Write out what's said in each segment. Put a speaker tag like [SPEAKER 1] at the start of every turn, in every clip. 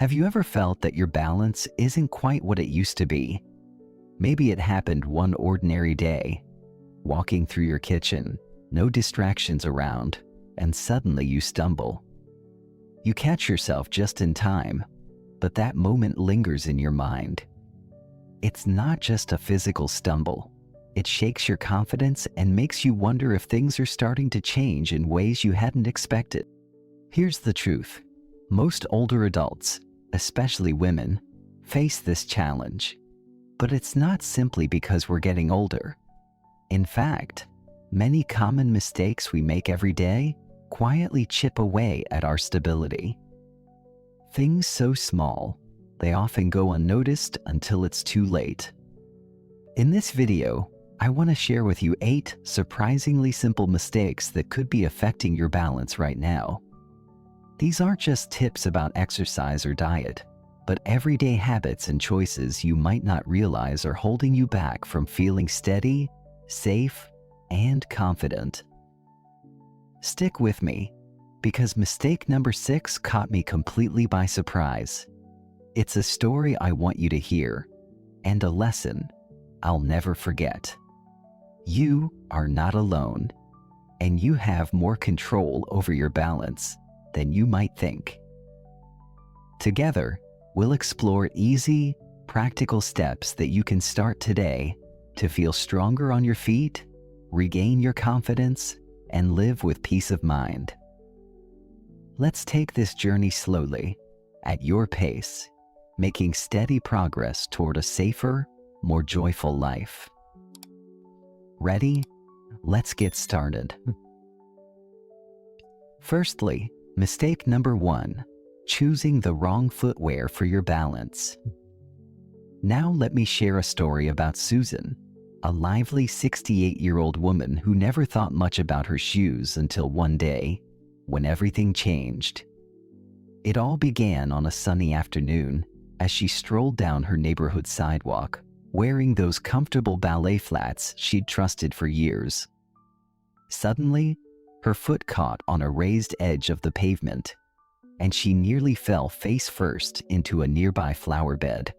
[SPEAKER 1] Have you ever felt that your balance isn't quite what it used to be? Maybe it happened one ordinary day, walking through your kitchen, no distractions around, and suddenly you stumble. You catch yourself just in time, but that moment lingers in your mind. It's not just a physical stumble. It shakes your confidence and makes you wonder if things are starting to change in ways you hadn't expected. Here's the truth. Most older adults, especially women, face this challenge. But it's not simply because we're getting older. In fact, many common mistakes we make every day quietly chip away at our stability. Things so small, they often go unnoticed until it's too late. In this video, I want to share with you 8 surprisingly simple mistakes that could be affecting your balance right now. These aren't just tips about exercise or diet, but everyday habits and choices you might not realize are holding you back from feeling steady, safe, and confident. Stick with me, because mistake number 6 caught me completely by surprise. It's a story I want you to hear, and a lesson I'll never forget. You are not alone, and you have more control over your balance than you might think. Together, we'll explore easy, practical steps that you can start today to feel stronger on your feet, regain your confidence, and live with peace of mind. Let's take this journey slowly, at your pace, making steady progress toward a safer, more joyful life. Ready? Let's get started. Firstly, mistake number 1, choosing the wrong footwear for your balance. Now let me share a story about Susan, a lively 68-year-old woman who never thought much about her shoes until one day, when everything changed. It all began on a sunny afternoon as she strolled down her neighborhood sidewalk, wearing those comfortable ballet flats she'd trusted for years. Suddenly, her foot caught on a raised edge of the pavement, and she nearly fell face first into a nearby flower bed.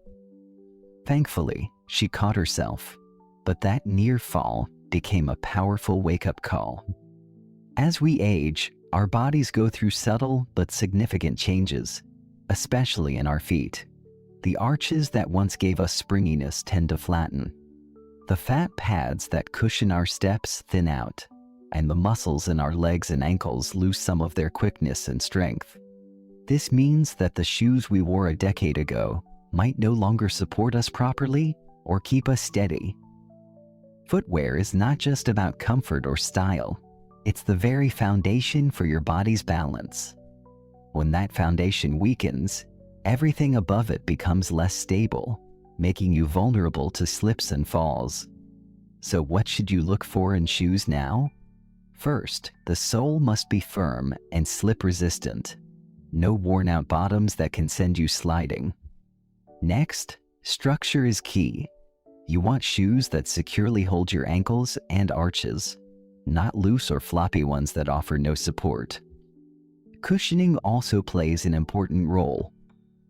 [SPEAKER 1] Thankfully, she caught herself, but that near fall became a powerful wake-up call. As we age, our bodies go through subtle but significant changes, especially in our feet. The arches that once gave us springiness tend to flatten. The fat pads that cushion our steps thin out, and the muscles in our legs and ankles lose some of their quickness and strength. This means that the shoes we wore a decade ago might no longer support us properly or keep us steady. Footwear is not just about comfort or style. It's the very foundation for your body's balance. When that foundation weakens, everything above it becomes less stable, making you vulnerable to slips and falls. So what should you look for in shoes now? First, the sole must be firm and slip-resistant. No worn-out bottoms that can send you sliding. Next, structure is key. You want shoes that securely hold your ankles and arches, not loose or floppy ones that offer no support. Cushioning also plays an important role.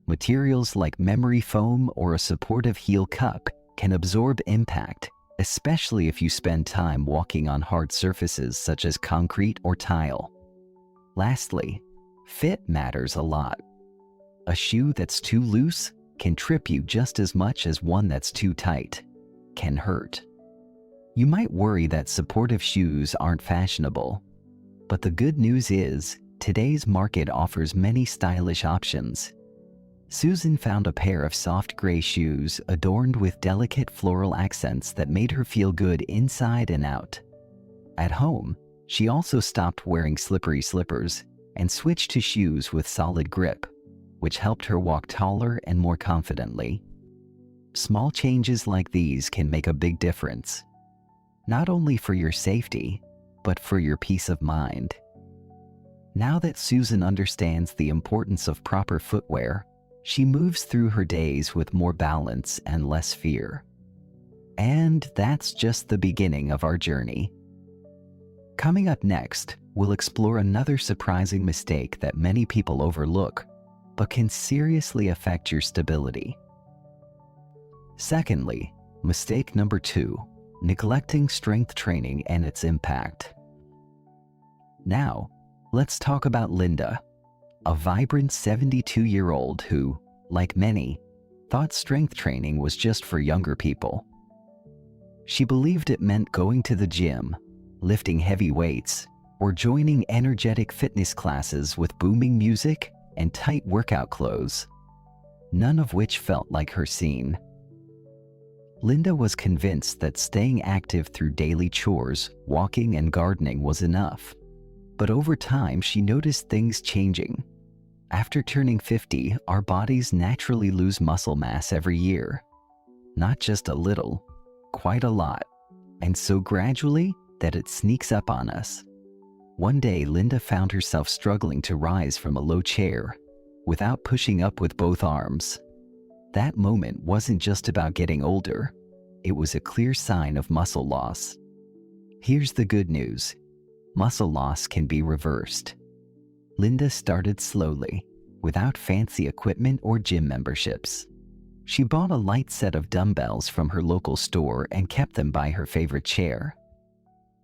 [SPEAKER 1] Materials like memory foam or a supportive heel cup can absorb impact, especially if you spend time walking on hard surfaces such as concrete or tile. Lastly, fit matters a lot. A shoe that's too loose can trip you just as much as one that's too tight can hurt. You might worry that supportive shoes aren't fashionable, but the good news is today's market offers many stylish options. Susan found a pair of soft gray shoes adorned with delicate floral accents that made her feel good inside and out. At home, she also stopped wearing slippery slippers and switched to shoes with solid grip, which helped her walk taller and more confidently. Small changes like these can make a big difference, not only for your safety, but for your peace of mind. Now that Susan understands the importance of proper footwear, she moves through her days with more balance and less fear. And that's just the beginning of our journey. Coming up next, we'll explore another surprising mistake that many people overlook: but can seriously affect your stability. Secondly, mistake number 2, neglecting strength training and its impact. Now, let's talk about Linda, a vibrant 72-year-old who, like many, thought strength training was just for younger people. She believed it meant going to the gym, lifting heavy weights, or joining energetic fitness classes with booming music and tight workout clothes, none of which felt like her scene. Linda was convinced that staying active through daily chores, walking, and gardening was enough. But over time, she noticed things changing. After turning 50, our bodies naturally lose muscle mass every year. Not just a little, quite a lot, and so gradually that it sneaks up on us. One day, Linda found herself struggling to rise from a low chair without pushing up with both arms. That moment wasn't just about getting older. It was a clear sign of muscle loss. Here's the good news. Muscle loss can be reversed. Linda started slowly, without fancy equipment or gym memberships. She bought a light set of dumbbells from her local store and kept them by her favorite chair.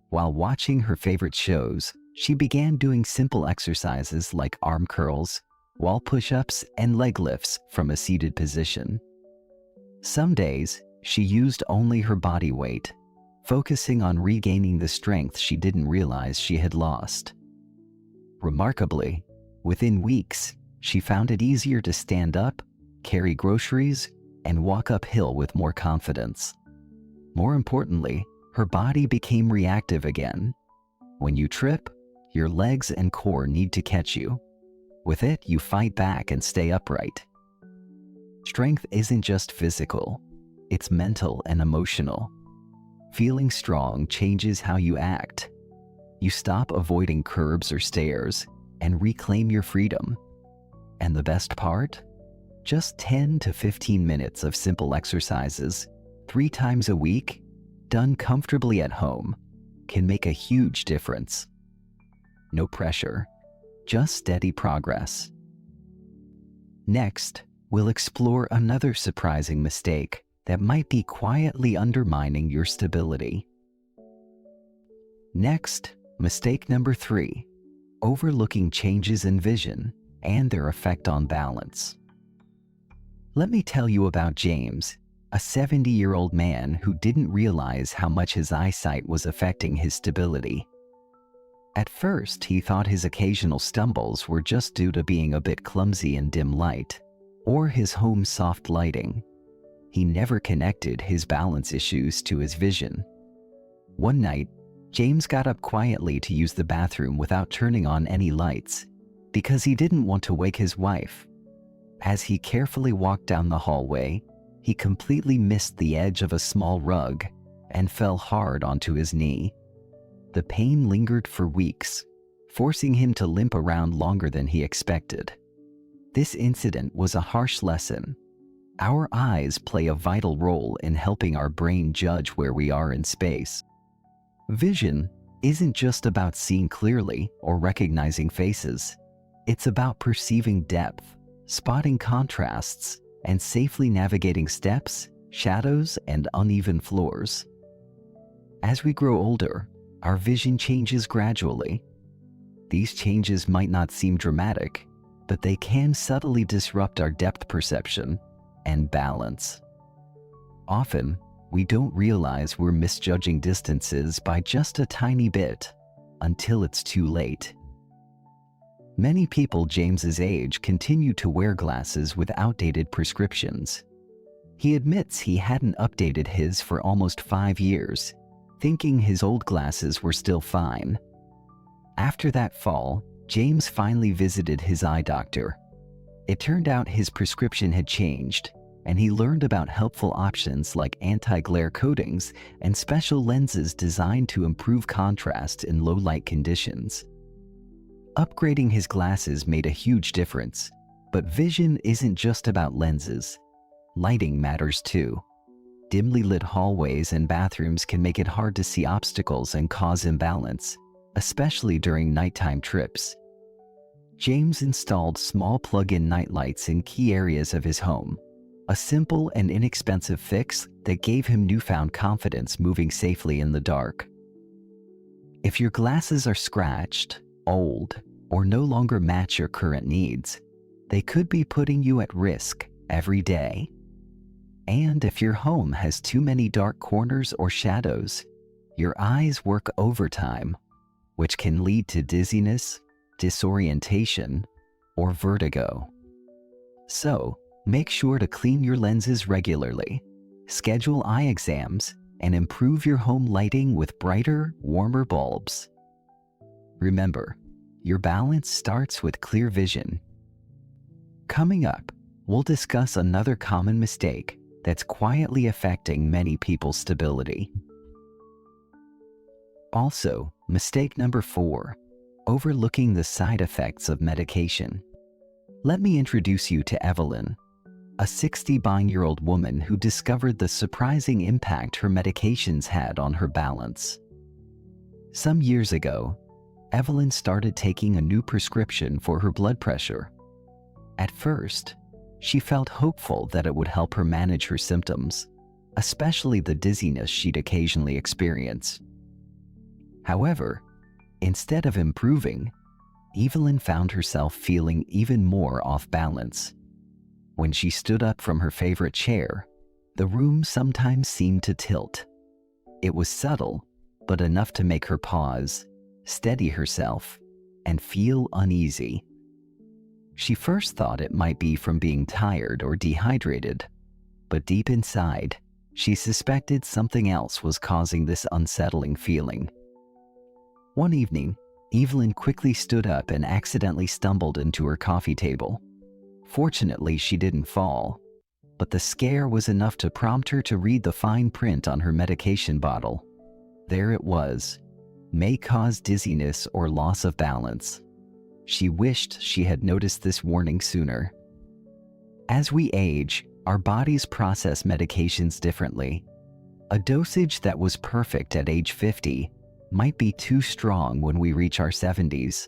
[SPEAKER 1] While watching her favorite shows, she began doing simple exercises like arm curls, wall push-ups, and leg lifts from a seated position. Some days, she used only her body weight, focusing on regaining the strength she didn't realize she had lost. Remarkably, within weeks, she found it easier to stand up, carry groceries, and walk uphill with more confidence. More importantly, her body became reactive again. When you trip, your legs and core need to catch you. With it, you fight back and stay upright. Strength isn't just physical, it's mental and emotional. Feeling strong changes how you act. You stop avoiding curbs or stairs and reclaim your freedom. And the best part? Just 10 to 15 minutes of simple exercises, 3 times a week, done comfortably at home, can make a huge difference. No pressure, just steady progress. Next, we'll explore another surprising mistake that might be quietly undermining your stability. Next, mistake number 3, overlooking changes in vision and their effect on balance. Let me tell you about James, a 70-year-old man who didn't realize how much his eyesight was affecting his stability. At first, he thought his occasional stumbles were just due to being a bit clumsy in dim light, or his home's soft lighting. He never connected his balance issues to his vision. One night, James got up quietly to use the bathroom without turning on any lights, because he didn't want to wake his wife. As he carefully walked down the hallway, he completely missed the edge of a small rug and fell hard onto his knee. The pain lingered for weeks, forcing him to limp around longer than he expected. This incident was a harsh lesson. Our eyes play a vital role in helping our brain judge where we are in space. Vision isn't just about seeing clearly or recognizing faces. It's about perceiving depth, spotting contrasts, and safely navigating steps, shadows, and uneven floors. As we grow older, our vision changes gradually. These changes might not seem dramatic, but they can subtly disrupt our depth perception and balance. Often, we don't realize we're misjudging distances by just a tiny bit until it's too late. Many people James's age continue to wear glasses with outdated prescriptions. He admits he hadn't updated his for almost 5 years, thinking his old glasses were still fine. After that fall, James finally visited his eye doctor. It turned out his prescription had changed, and he learned about helpful options like anti-glare coatings and special lenses designed to improve contrast in low-light conditions. Upgrading his glasses made a huge difference, but vision isn't just about lenses. Lighting matters too. Dimly lit hallways and bathrooms can make it hard to see obstacles and cause imbalance, especially during nighttime trips. James installed small plug-in nightlights in key areas of his home, a simple and inexpensive fix that gave him newfound confidence moving safely in the dark. If your glasses are scratched, old, or no longer match your current needs, they could be putting you at risk every day. And if your home has too many dark corners or shadows, your eyes work overtime, which can lead to dizziness, disorientation, or vertigo. So, make sure to clean your lenses regularly, schedule eye exams, and improve your home lighting with brighter, warmer bulbs. Remember, your balance starts with clear vision. Coming up, we'll discuss another common mistake that's quietly affecting many people's stability. Also, mistake number 4, overlooking the side effects of medication. Let me introduce you to Evelyn, a 69-year-old woman who discovered the surprising impact her medications had on her balance. Some years ago, Evelyn started taking a new prescription for her blood pressure. At first, she felt hopeful that it would help her manage her symptoms, especially the dizziness she'd occasionally experience. However, instead of improving, Evelyn found herself feeling even more off balance. When she stood up from her favorite chair, the room sometimes seemed to tilt. It was subtle, but enough to make her pause, steady herself, and feel uneasy. She first thought it might be from being tired or dehydrated, but deep inside, she suspected something else was causing this unsettling feeling. One evening, Evelyn quickly stood up and accidentally stumbled into her coffee table. Fortunately, she didn't fall, but the scare was enough to prompt her to read the fine print on her medication bottle. There it was: may cause dizziness or loss of balance. She wished she had noticed this warning sooner. As we age, our bodies process medications differently. A dosage that was perfect at age 50 might be too strong when we reach our 70s.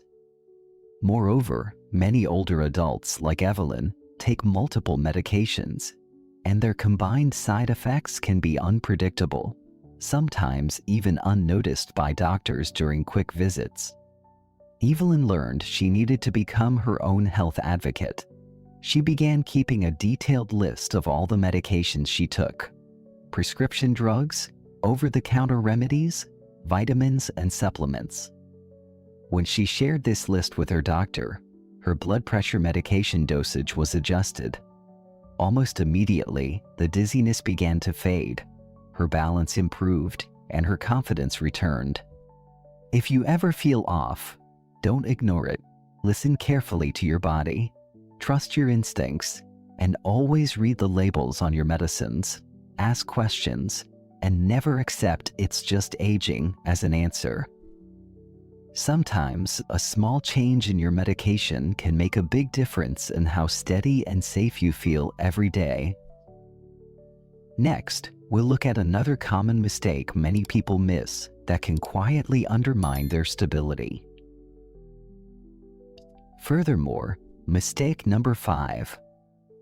[SPEAKER 1] Moreover, many older adults, like Evelyn, take multiple medications, and their combined side effects can be unpredictable, sometimes even unnoticed by doctors during quick visits. Evelyn learned she needed to become her own health advocate. She began keeping a detailed list of all the medications she took: prescription drugs, over-the-counter remedies, vitamins, and supplements. When she shared this list with her doctor, her blood pressure medication dosage was adjusted. Almost immediately, the dizziness began to fade, her balance improved, and her confidence returned. If you ever feel off, don't ignore it. Listen carefully to your body, trust your instincts, and always read the labels on your medicines. Ask questions, and never accept "it's just aging" as an answer. Sometimes, a small change in your medication can make a big difference in how steady and safe you feel every day. Next, we'll look at another common mistake many people miss that can quietly undermine their stability. Furthermore, mistake number 5: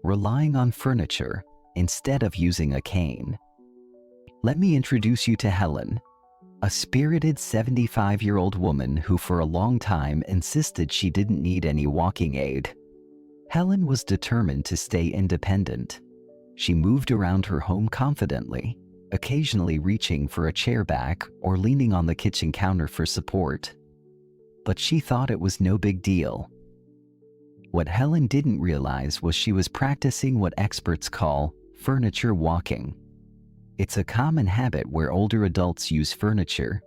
[SPEAKER 1] relying on furniture instead of using a cane. Let me introduce you to Helen, a spirited 75-year-old woman who for a long time insisted she didn't need any walking aid. Helen was determined to stay independent. She moved around her home confidently, occasionally reaching for a chair back or leaning on the kitchen counter for support. But she thought it was no big deal. What Helen didn't realize was she was practicing what experts call furniture walking. It's a common habit where older adults use furniture,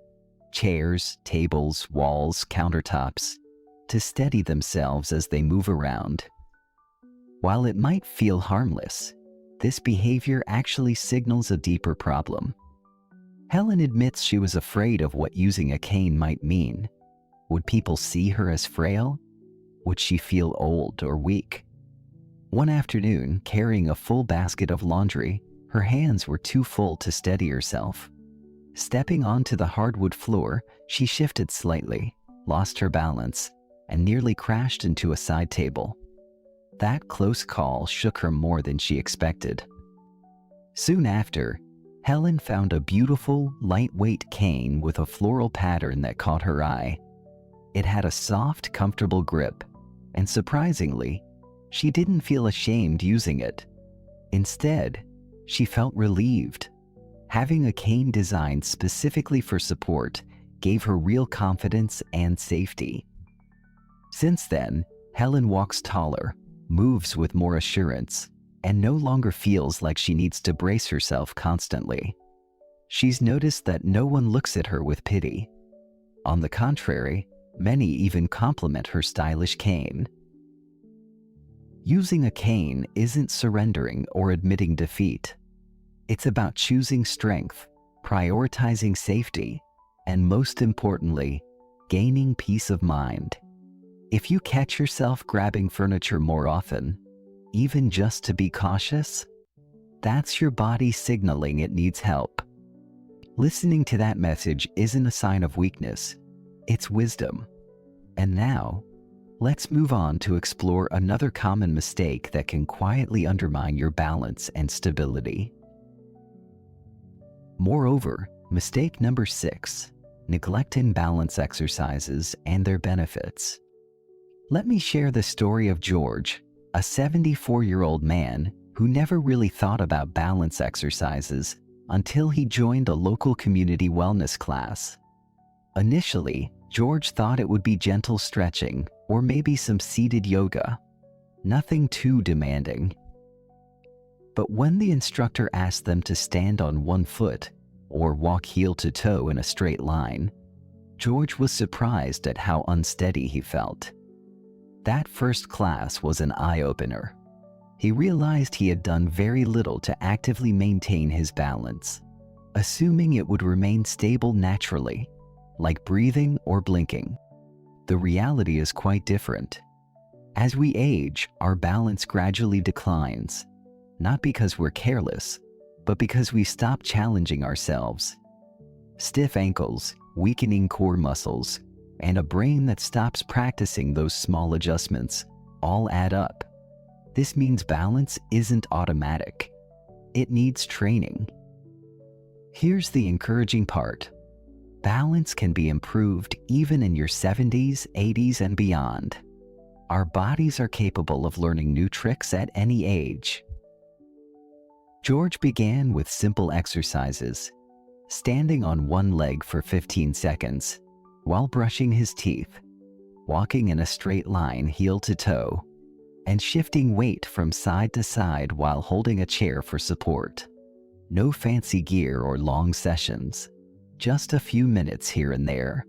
[SPEAKER 1] chairs, tables, walls, countertops, to steady themselves as they move around. While it might feel harmless, this behavior actually signals a deeper problem. Helen admits she was afraid of what using a cane might mean. Would people see her as frail? Would she feel old or weak? One afternoon, carrying a full basket of laundry, her hands were too full to steady herself. Stepping onto the hardwood floor, she shifted slightly, lost her balance, and nearly crashed into a side table. That close call shook her more than she expected. Soon after, Helen found a beautiful, lightweight cane with a floral pattern that caught her eye. It had a soft, comfortable grip, and surprisingly, she didn't feel ashamed using it. Instead, she felt relieved. Having a cane designed specifically for support gave her real confidence and safety. Since then, Helen walks taller, moves with more assurance, and no longer feels like she needs to brace herself constantly. She's noticed that no one looks at her with pity. On the contrary, many even compliment her stylish cane. Using a cane isn't surrendering or admitting defeat. It's about choosing strength, prioritizing safety, and most importantly, gaining peace of mind. If you catch yourself grabbing furniture more often, even just to be cautious, that's your body signaling it needs help. Listening to that message isn't a sign of weakness, it's wisdom. And now, let's move on to explore another common mistake that can quietly undermine your balance and stability. Moreover, mistake number 6, neglecting balance exercises and their benefits. Let me share the story of George, a 74-year-old man who never really thought about balance exercises until he joined a local community wellness class. Initially, George thought it would be gentle stretching or maybe some seated yoga, nothing too demanding. But when the instructor asked them to stand on one foot or walk heel to toe in a straight line, George was surprised at how unsteady he felt. That first class was an eye-opener. He realized he had done very little to actively maintain his balance, assuming it would remain stable naturally, like breathing or blinking. The reality is quite different. As we age, our balance gradually declines, not because we're careless, but because we stop challenging ourselves. Stiff ankles, weakening core muscles, and a brain that stops practicing those small adjustments all add up. This means balance isn't automatic. It needs training. Here's the encouraging part. Balance can be improved even in your 70s, 80s, and beyond. Our bodies are capable of learning new tricks at any age. George began with simple exercises, standing on one leg for 15 seconds while brushing his teeth, walking in a straight line heel to toe, and shifting weight from side to side while holding a chair for support. No fancy gear or long sessions, just a few minutes here and there,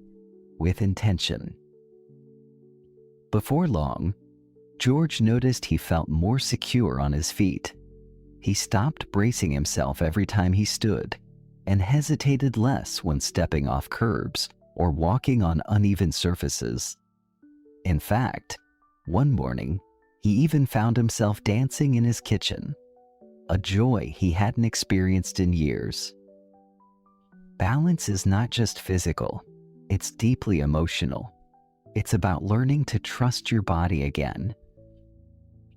[SPEAKER 1] with intention. Before long, George noticed he felt more secure on his feet. He stopped bracing himself every time he stood, and hesitated less when stepping off curbs or walking on uneven surfaces. In fact, one morning, he even found himself dancing in his kitchen, a joy he hadn't experienced in years. Balance is not just physical, it's deeply emotional. It's about learning to trust your body again.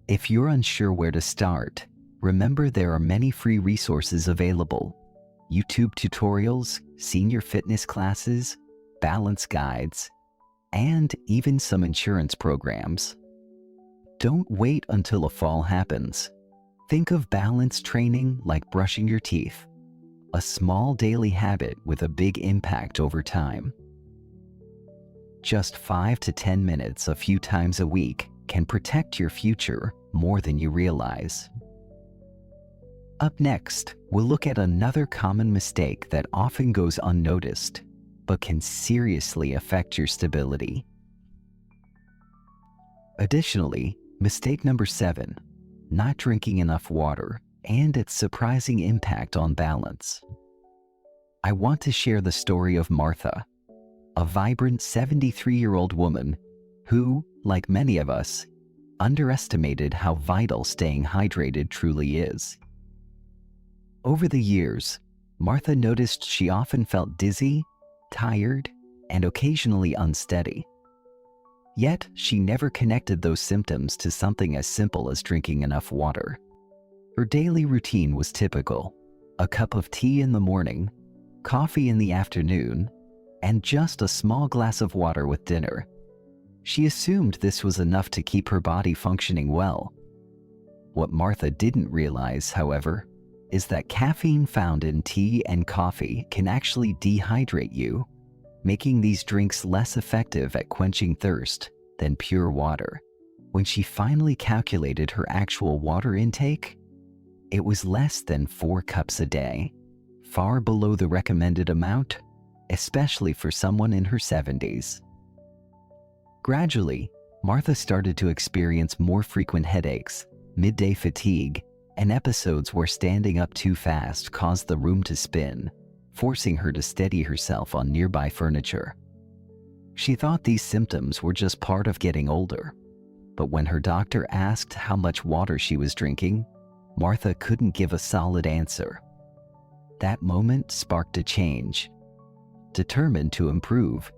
[SPEAKER 1] If you're unsure where to start, remember there are many free resources available. YouTube tutorials, senior fitness classes, balance guides, and even some insurance programs. Don't wait until a fall happens. Think of balance training like brushing your teeth, a small daily habit with a big impact over time. Just 5 to 10 minutes a few times a week can protect your future more than you realize. Up next, we'll look at another common mistake that often goes unnoticed, but can seriously affect your stability. Additionally, mistake number 7, not drinking enough water and its surprising impact on balance. I want to share the story of Martha, a vibrant 73-year-old woman who, like many of us, underestimated how vital staying hydrated truly is. Over the years, Martha noticed she often felt dizzy, tired, and occasionally unsteady. Yet, she never connected those symptoms to something as simple as drinking enough water. Her daily routine was typical: a cup of tea in the morning, coffee in the afternoon, and just a small glass of water with dinner. She assumed this was enough to keep her body functioning well. What Martha didn't realize, however, is that caffeine found in tea and coffee can actually dehydrate you, making these drinks less effective at quenching thirst than pure water. When she finally calculated her actual water intake, it was less than 4 cups a day, far below the recommended amount, especially for someone in her 70s. Gradually, Martha started to experience more frequent headaches, midday fatigue, and episodes where standing up too fast caused the room to spin, forcing her to steady herself on nearby furniture. She thought these symptoms were just part of getting older, but when her doctor asked how much water she was drinking, Martha couldn't give a solid answer. That moment sparked a change. Determined to improve,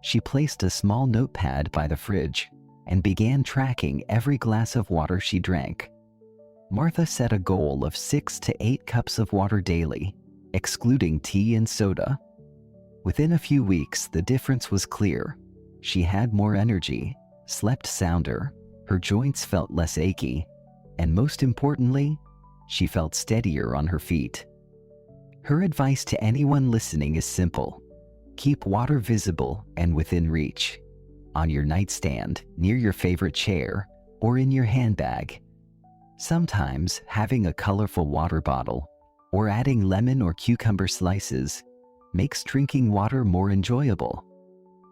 [SPEAKER 1] she placed a small notepad by the fridge and began tracking every glass of water she drank. Martha set a goal of 6 to 8 cups of water daily, excluding tea and soda. Within a few weeks, the difference was clear. She had more energy, slept sounder, her joints felt less achy, and most importantly, she felt steadier on her feet. Her advice to anyone listening is simple: keep water visible and within reach, on your nightstand, near your favorite chair, or in your handbag. Sometimes having a colorful water bottle or adding lemon or cucumber slices makes drinking water more enjoyable.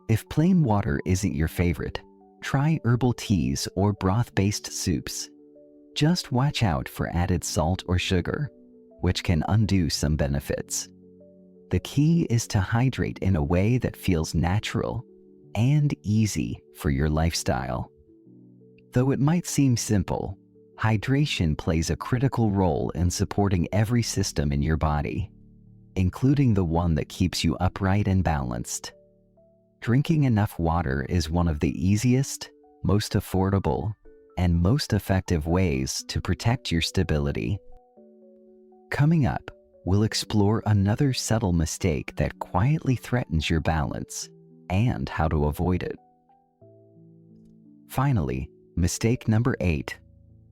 [SPEAKER 1] If plain water isn't your favorite, try herbal teas or broth-based soups. Just watch out for added salt or sugar, which can undo some benefits. The key is to hydrate in a way that feels natural and easy for your lifestyle. Though it might seem simple, hydration plays a critical role in supporting every system in your body, including the one that keeps you upright and balanced. Drinking enough water is one of the easiest, most affordable, and most effective ways to protect your stability. Coming up, we'll explore another subtle mistake that quietly threatens your balance and how to avoid it. Finally, mistake number 8: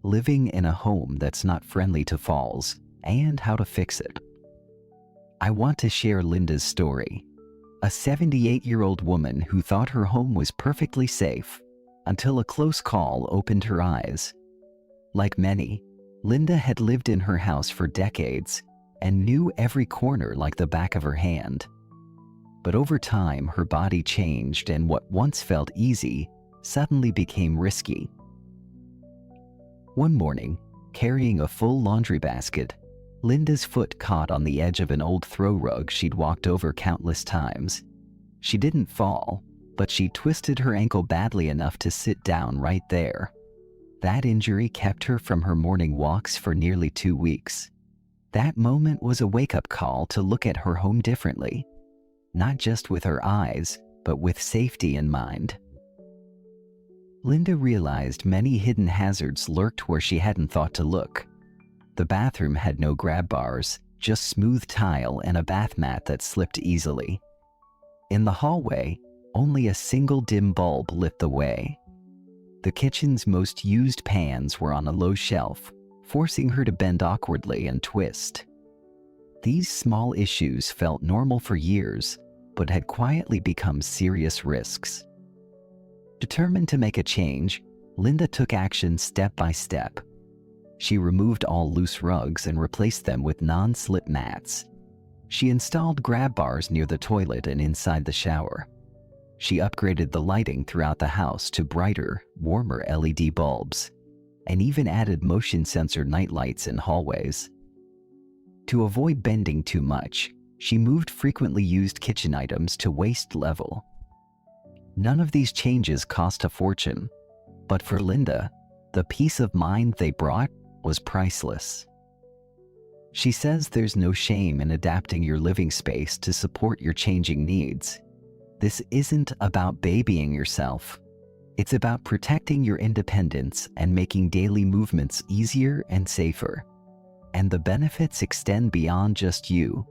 [SPEAKER 1] living in a home that's not friendly to falls and how to fix it. I want to share Linda's story, a 78-year-old woman who thought her home was perfectly safe until a close call opened her eyes. Like many, Linda had lived in her house for decades and knew every corner like the back of her hand. But over time, her body changed, and what once felt easy suddenly became risky. One morning, carrying a full laundry basket, Linda's foot caught on the edge of an old throw rug she'd walked over countless times. She didn't fall, but she twisted her ankle badly enough to sit down right there. That injury kept her from her morning walks for nearly 2 weeks. That moment was a wake-up call to look at her home differently, not just with her eyes, but with safety in mind. Linda realized many hidden hazards lurked where she hadn't thought to look. The bathroom had no grab bars, just smooth tile and a bath mat that slipped easily. In the hallway, only a single dim bulb lit the way. The kitchen's most used pans were on a low shelf, forcing her to bend awkwardly and twist. These small issues felt normal for years, but had quietly become serious risks. Determined to make a change, Linda took action step by step. She removed all loose rugs and replaced them with non-slip mats. She installed grab bars near the toilet and inside the shower. She upgraded the lighting throughout the house to brighter, warmer LED bulbs, and even added motion sensor nightlights in hallways. To avoid bending too much, she moved frequently used kitchen items to waist level. None of these changes cost a fortune, but for Linda, the peace of mind they brought was priceless. She says there's no shame in adapting your living space to support your changing needs. This isn't about babying yourself. It's about protecting your independence and making daily movements easier and safer. And the benefits extend beyond just you.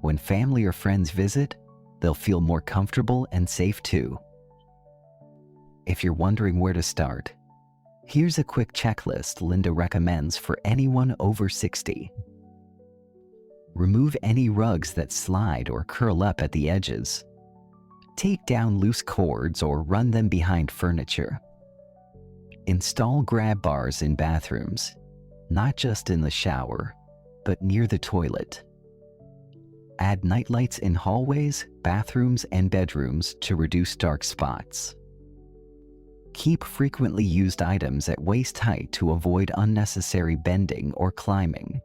[SPEAKER 1] When family or friends visit, they'll feel more comfortable and safe too. If you're wondering where to start, here's a quick checklist Linda recommends for anyone over 60. Remove any rugs that slide or curl up at the edges. Take down loose cords or run them behind furniture. Install grab bars in bathrooms, not just in the shower, but near the toilet. Add nightlights in hallways, bathrooms, and bedrooms to reduce dark spots. Keep frequently used items at waist height to avoid unnecessary bending or climbing.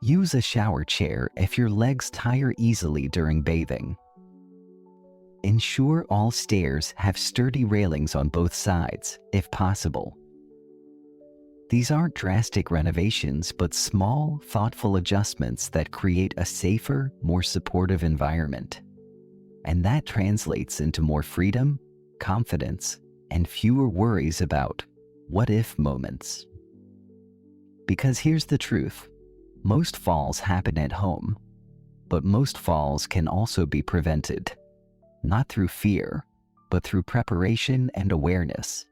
[SPEAKER 1] Use a shower chair if your legs tire easily during bathing. Ensure all stairs have sturdy railings on both sides, if possible. These aren't drastic renovations, but small, thoughtful adjustments that create a safer, more supportive environment. And that translates into more freedom, confidence, and fewer worries about what-if moments. Because here's the truth. Most falls happen at home, but most falls can also be prevented. Not through fear, but through preparation and awareness.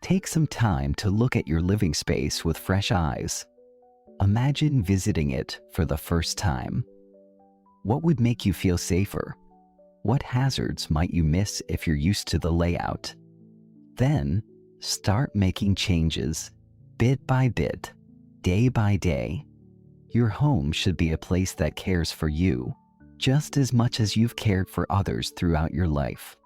[SPEAKER 1] Take some time to look at your living space with fresh eyes. Imagine visiting it for the first time. What would make you feel safer? What hazards might you miss if you're used to the layout? Then, start making changes, bit by bit, day by day. Your home should be a place that cares for you, just as much as you've cared for others throughout your life.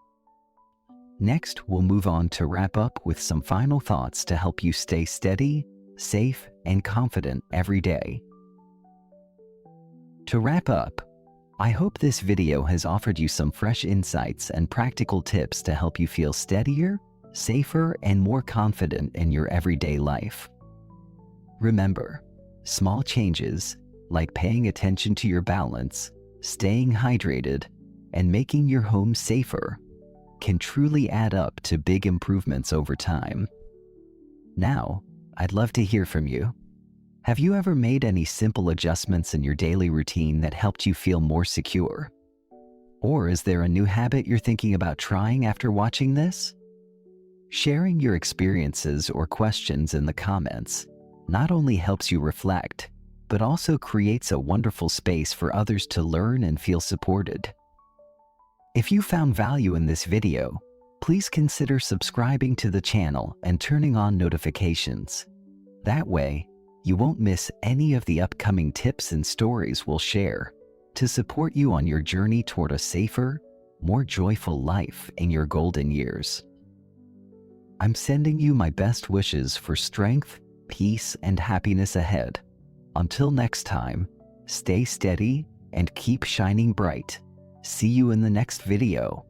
[SPEAKER 1] Next, we'll move on to wrap up with some final thoughts to help you stay steady, safe, and confident every day. To wrap up, I hope this video has offered you some fresh insights and practical tips to help you feel steadier, safer, and more confident in your everyday life. Remember, small changes, like paying attention to your balance, staying hydrated, and making your home safer, can truly add up to big improvements over time. Now, I'd love to hear from you. Have you ever made any simple adjustments in your daily routine that helped you feel more secure? Or is there a new habit you're thinking about trying after watching this? Sharing your experiences or questions in the comments not only helps you reflect, but also creates a wonderful space for others to learn and feel supported. If you found value in this video, please consider subscribing to the channel and turning on notifications. That way, you won't miss any of the upcoming tips and stories we'll share to support you on your journey toward a safer, more joyful life in your golden years. I'm sending you my best wishes for strength, peace, and happiness ahead. Until next time, stay steady and keep shining bright. See you in the next video.